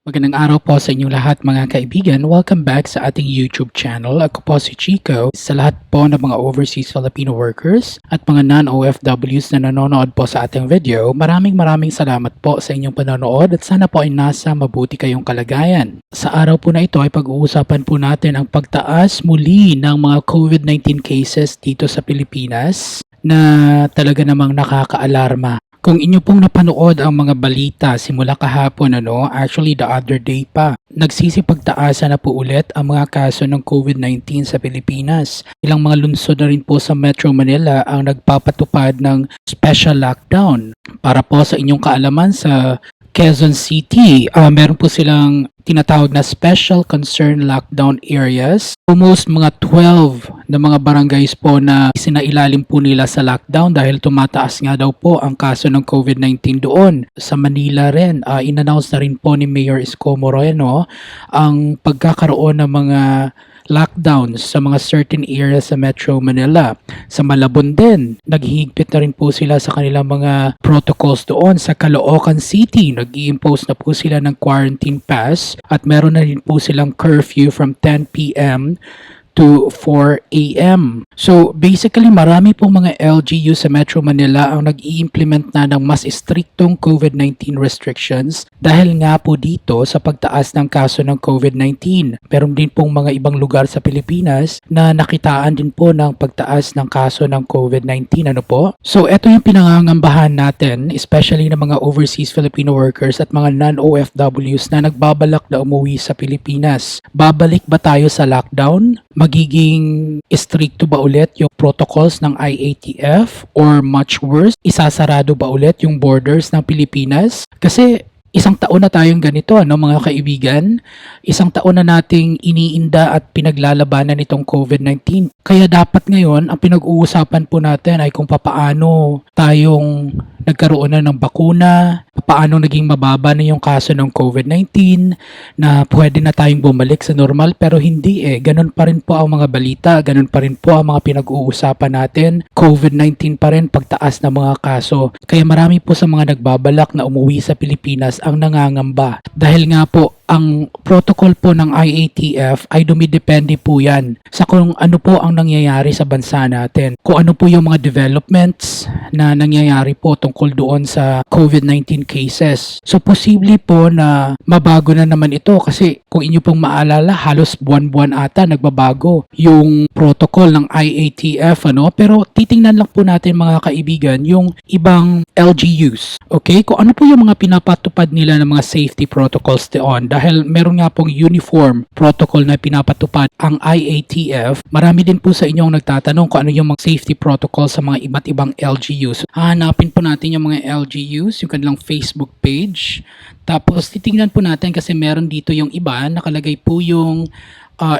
Magandang araw po sa inyong lahat mga kaibigan. Welcome back sa ating YouTube channel. Ako po si Chico. Sa lahat po ng mga overseas Filipino workers at mga non-OFWs na nanonood po sa ating video, maraming salamat po sa inyong panonood at sana po ay nasa mabuti kayong kalagayan. Sa araw po na ito ay pag-uusapan po natin ang pagtaas muli ng mga COVID-19 cases dito sa Pilipinas na talaga namang nakakaalarma. Kung inyo pong napanood ang mga balita simula kahapon, actually the other day pa, nagsisipagtaasan na po ulit ang mga kaso ng COVID-19 sa Pilipinas. Ilang mga lungsod na rin po sa Metro Manila ang nagpapatupad ng special lockdown. Para po sa inyong kaalaman, sa Quezon City, meron po silang tinatawag na Special Concern Lockdown Areas. Almost mga 12 na mga barangays po na sinailalim po nila sa lockdown dahil tumataas nga daw po ang kaso ng COVID-19 doon. Sa Manila rin, in-announce na rin po ni Mayor Isko Moreno ang pagkakaroon ng mga lockdowns sa mga certain areas sa Metro Manila. Sa Malabon din, naghihigpit na rin po sila sa kanilang mga protocols doon. Sa Caloocan City, nag-i-impose na po sila ng quarantine pass at meron na rin po silang curfew from 10 p.m. to 4 a.m. So basically marami pong mga LGU sa Metro Manila ang nag-i-implement na ng mas striktong COVID-19 restrictions dahil nga po dito sa pagtaas ng kaso ng COVID-19. Meron din pong mga ibang lugar sa Pilipinas na nakitaan din po ng pagtaas ng kaso ng COVID-19. Ano po? So ito yung pinangangambahan natin, especially ng mga overseas Filipino workers at mga non-OFWs na nagbabalak na umuwi sa Pilipinas. Babalik ba tayo sa lockdown? Magiging stricto ba ulit yung protocols ng IATF or much worse, isasarado ba ulit yung borders ng Pilipinas? Kasi isang taon na tayong ganito, mga kaibigan. Isang taon na nating iniinda at pinaglalabanan itong COVID-19. Kaya dapat ngayon, ang pinag-uusapan po natin ay kung papaano tayong nagkaroon na ng bakuna, paano naging mababa na yung kaso ng COVID-19, na pwede na tayong bumalik sa normal, pero hindi Ganun pa rin po ang mga balita, ganun pa rin po ang mga pinag-uusapan natin. COVID-19 pa rin pagtaas ng mga kaso. Kaya marami po sa mga nagbabalak na umuwi sa Pilipinas ang nangangamba. Dahil nga po, ang protocol po ng IATF ay dumidepende po yan sa kung ano po ang nangyayari sa bansa natin. Kung ano po yung mga developments na nangyayari po tungkol doon sa COVID-19 cases. So posible po na mabago na naman ito kasi kung inyo pong maalala, halos buwan-buwan ata nagbabago yung protocol ng IATF. Pero titingnan lang po natin mga kaibigan yung ibang LGUs. Okay? Kung ano po yung mga pinapatupad nila ng mga safety protocols doon. Dahil meron nga pong uniform protocol na pinapatupad ang IATF, marami din po sa inyong nagtatanong kung ano yung mga safety protocol sa mga iba't ibang LGUs. Hahanapin po natin yung mga LGUs, yung kanilang Facebook page. Tapos titingnan po natin kasi meron dito yung iba, nakalagay po yung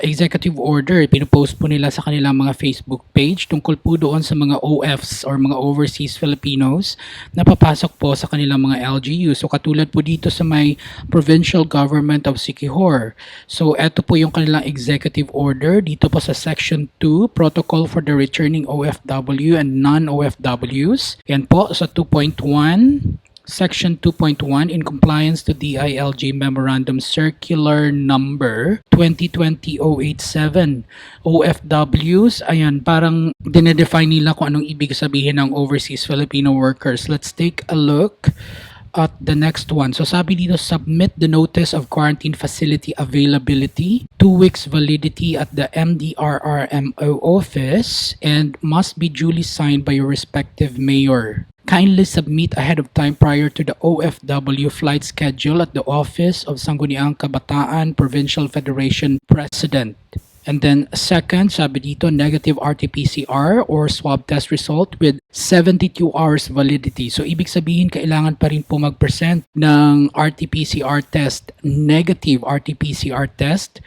executive order, pinupost po nila sa kanilang mga Facebook page tungkol po doon sa mga OFs or mga overseas Filipinos na papasok po sa kanilang mga LGU. So katulad po dito sa may Provincial Government of Siquijor. So eto po yung kanilang executive order dito po sa Section 2, Protocol for the Returning OFW and Non-OFWs. Yan po sa 2.1. Section 2.1 in compliance to DILG Memorandum Circular Number 2020-087 OFWs. Ayan, parang dinedefine nila kung anong ibig sabihin ng overseas Filipino workers. Let's take a look at the next one. So sabi dito, submit the notice of quarantine facility availability, 2 weeks validity at the MDRRMO office and must be duly signed by your respective mayor. Kindly submit ahead of time prior to the OFW flight schedule at the Office of Sangguniang Kabataan Provincial Federation President. And then second, sabi dito, negative RT-PCR or SWAB test result with 72 hours validity. So ibig sabihin, kailangan pa rin po mag-present ng RT-PCR test, negative RT-PCR test,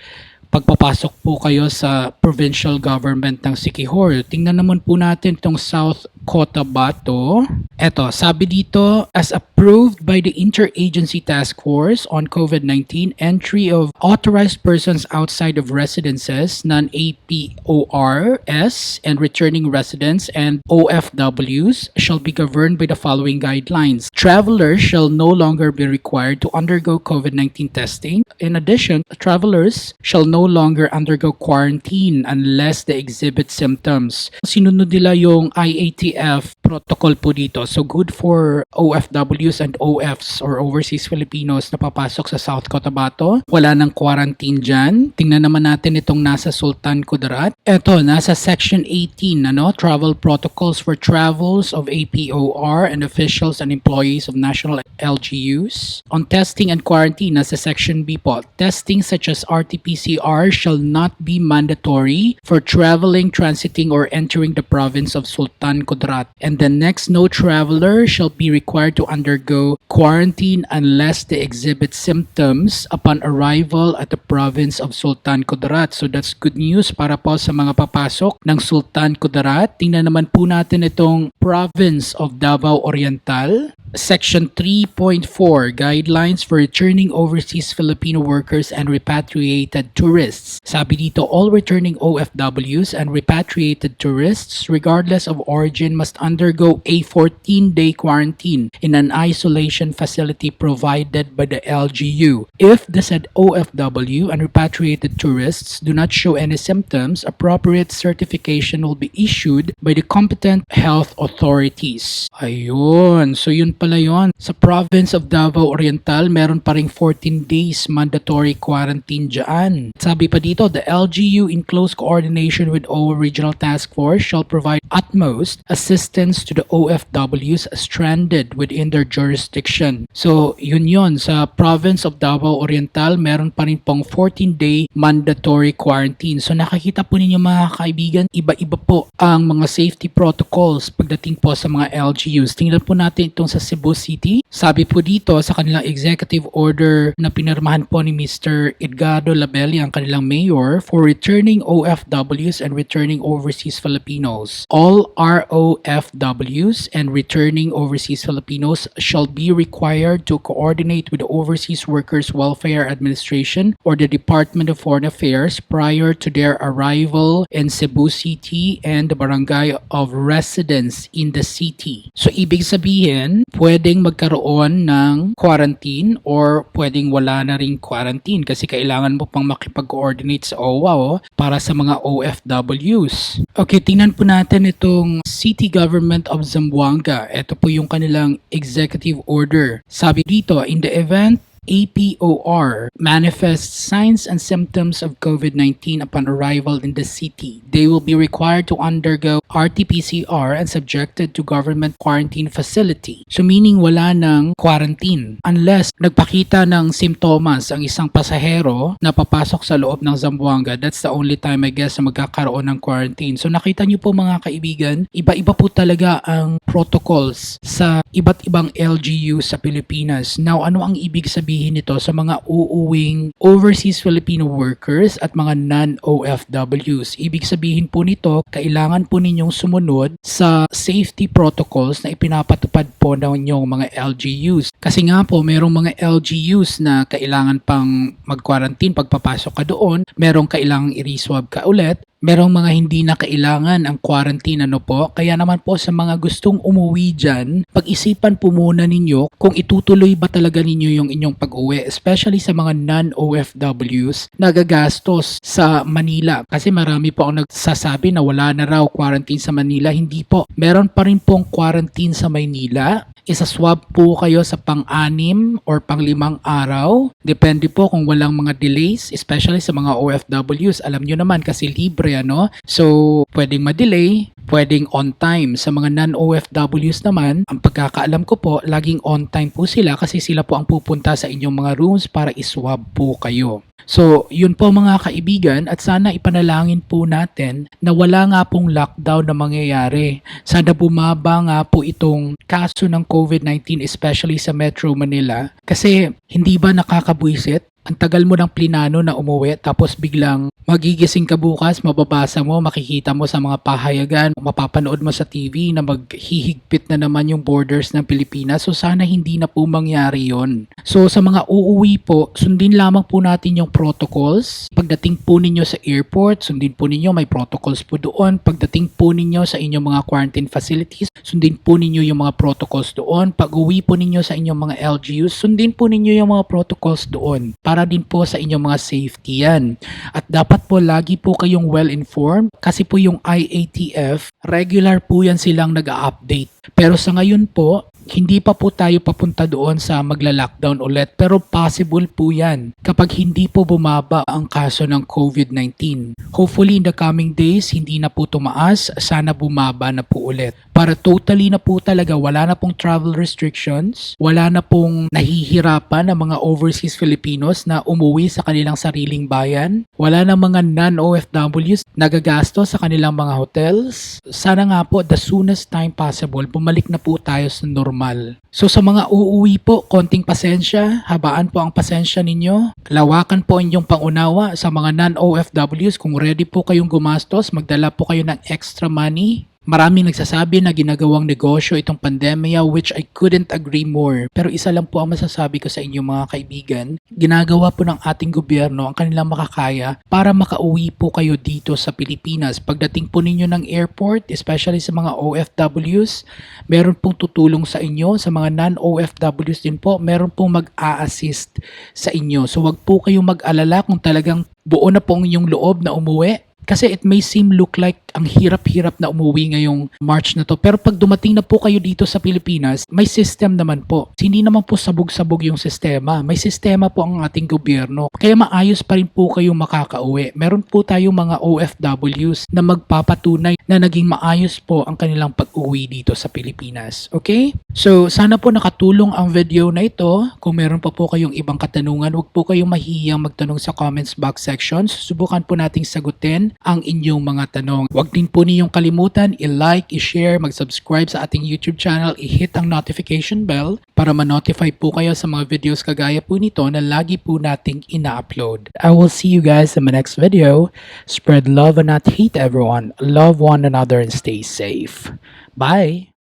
pagpapasok po kayo sa provincial government ng Siquijor. Tingnan naman po natin itong South Cotabato. Eto, sabi dito, as approved by the Interagency Task Force on COVID-19, entry of authorized persons outside of residences, non-APORs, and returning residents and OFWs shall be governed by the following guidelines. Travelers shall no longer be required to undergo COVID-19 testing. In addition, travelers shall no longer undergo quarantine unless they exhibit symptoms. Sinunod nila yung IATF protocol po dito. So good for OFWs and OFs or overseas Filipinos na papasok sa South Cotabato. Wala nang quarantine dyan. Tingnan naman natin itong nasa Sultan Kudarat. Ito, nasa Section 18, Travel Protocols for Travels of APOR and Officials and Employees of National LGUs. On testing and quarantine, nasa Section B po. Testing such as RT-PCR shall not be mandatory for traveling, transiting, or entering the province of Sultan Kudarat. And the next, no traveler shall be required to undergo quarantine unless they exhibit symptoms upon arrival at the province of Sultan Kudarat. So that's good news para po sa mga papasok ng Sultan Kudarat. Tingnan naman po natin itong province of Davao Oriental. Section 3.4, Guidelines for Returning Overseas Filipino Workers and Repatriated Tourists. Sabi dito, all returning OFWs and repatriated tourists, regardless of origin, must undergo a 14-day quarantine in an isolation facility provided by the LGU. If the said OFW and repatriated tourists do not show any symptoms, appropriate certification will be issued by the competent health authorities. Ayun. So yun pala yun. Sa province of Davao Oriental, meron pa ring 14 days mandatory quarantine dyan. Sabi pa dito, the LGU in close coordination with OWWA Regional Task Force shall provide utmost assistance to the OFWs stranded within their jurisdiction. So yun sa province of Davao Oriental, meron pa rin pong 14-day mandatory quarantine. So nakakita po ninyo mga kaibigan, iba-iba po ang mga safety protocols pagdating po sa mga LGUs. Tingnan po natin itong sa Cebu City. Sabi po dito sa kanilang executive order na pinirmahan po ni Mr. Edgardo Labelli, ang kanilang mayor, for returning OFWs and returning overseas Filipinos. All ROFWs and returning overseas Filipinos shall be required to coordinate with the Overseas Workers Welfare Administration or the Department of Foreign Affairs prior to their arrival in Cebu City and the barangay of residence in the city. So ibig sabihin, pwedeng magkaroon ng quarantine or pwedeng wala na ring quarantine kasi kailangan mo pang makipag-coordinate sa OWWA para sa mga OFWs. Okay, tingnan po natin itong City Government of Zamboanga. Ito po yung kanilang executive order. Sabi dito, in the event APOR manifests signs and symptoms of COVID-19 upon arrival in the city, they will be required to undergo RT-PCR and subjected to government quarantine facility. So meaning wala ng quarantine unless nagpakita ng simptomas ang isang pasahero na papasok sa loob ng Zamboanga. That's the only time I guess na magkakaroon ng quarantine. So nakita niyo po mga kaibigan, iba-iba po talaga ang protocols sa iba't ibang LGU sa Pilipinas. Now ano ang ibig sabihin nito sa mga uuwing overseas Filipino workers at mga non-OFWs? Ibig sabihin po nito, kailangan po ninyong sumunod sa safety protocols na ipinapatupad po ng inyong mga LGUs. Kasi nga po, merong mga LGUs na kailangan pang mag-quarantine pagpapasok ka doon, merong kailangang i-reswab ka ulit, merong mga hindi na kailangan ang quarantine po. Kaya naman po sa mga gustong umuwi dyan, pag-isipan po muna ninyo kung itutuloy ba talaga ninyo yung inyong pag-uwi, especially sa mga non-OFWs na gagastos sa Manila. Kasi marami po ang nagsasabi na wala na raw quarantine sa Manila. Hindi po. Meron pa rin pong quarantine sa Maynila. Isa-swab po kayo sa pang-6 or pang-5 araw. Depende po kung walang mga delays, especially sa mga OFWs. Alam nyo naman kasi libre So, pwedeng ma-delay, pwedeng on time. Sa mga non-OFWs naman, ang pagkakaalam ko po, laging on time po sila kasi sila po ang pupunta sa inyong mga rooms para iswab po kayo. So, yun po mga kaibigan at sana ipanalangin po natin na wala nga pong lockdown na mangyayari. Sana bumaba nga po itong kaso ng COVID-19 especially sa Metro Manila kasi hindi ba nakakabuisit? Ang tagal mo ng plinano na umuwi tapos biglang Magigising ka bukas, mababasa mo, makikita mo sa mga pahayagan, mapapanood mo sa TV na maghihigpit na naman yung borders ng Pilipinas. So sana hindi na po mangyari yon. So sa mga uuwi po, sundin lamang po natin yung protocols. Pagdating po ninyo sa airport, sundin po ninyo, may protocols po doon. Pagdating po ninyo sa inyong mga quarantine facilities, sundin po ninyo yung mga protocols doon. Pag uwi po ninyo sa inyong mga LGUs, sundin po ninyo yung mga protocols doon. Para din po sa inyong mga safety yan. At dapat po lagi po kayong well-informed kasi po yung IATF, regular po yan silang nag-update. Pero sa ngayon po, hindi pa po tayo papunta doon sa magla-lockdown ulit pero possible po yan kapag hindi po bumaba ang kaso ng COVID-19. Hopefully in the coming days, hindi na po tumaas, sana bumaba na po ulit. Para totally na po talaga wala na pong travel restrictions, wala na pong nahihirapan ng mga overseas Filipinos na umuwi sa kanilang sariling bayan, wala na mga non-OFWs nagagasto sa kanilang mga hotels. Sana nga po the soonest time possible, bumalik na po tayo sa normal. So sa mga uuwi po, konting pasensya, habaan po ang pasensya ninyo, lawakan po inyong pangunawa sa mga non-OFWs. Kung ready po kayong gumastos, magdala po kayo ng extra money. Maraming nagsasabi na ginagawang negosyo itong pandemya, which I couldn't agree more. Pero isa lang po ang masasabi ko sa inyo mga kaibigan, ginagawa po ng ating gobyerno ang kanilang makakaya para makauwi po kayo dito sa Pilipinas. Pagdating po ninyo ng airport, especially sa mga OFWs, meron pong tutulong sa inyo. Sa mga non-OFWs din po, meron pong mag-a-assist sa inyo. So wag po kayong mag-alala kung talagang buo na po ang inyong loob na umuwi. Kasi it may seem look like ang hirap-hirap na umuwi ngayong March na to. Pero pag dumating na po kayo dito sa Pilipinas, may system naman po. Hindi naman po sabog-sabog yung sistema. May sistema po ang ating gobyerno. Kaya maayos pa rin po kayong makakauwi. Meron po tayong mga OFWs na magpapatunay na naging maayos po ang kanilang pag-uwi dito sa Pilipinas. Okay? So sana po nakatulong ang video na ito. Kung meron pa po kayong ibang katanungan, huwag po kayong mahihiyang magtanong sa comments box section. Susubukan po nating sagutin ang inyong mga tanong. Huwag din po ninyong kalimutan i-like, i-share, mag-subscribe sa ating YouTube channel, i-hit ang notification bell para ma-notify po kayo sa mga videos kagaya po nito na lagi po nating ina-upload. I will see you guys in my next video. Spread love and not hate everyone. Love one another and stay safe. Bye!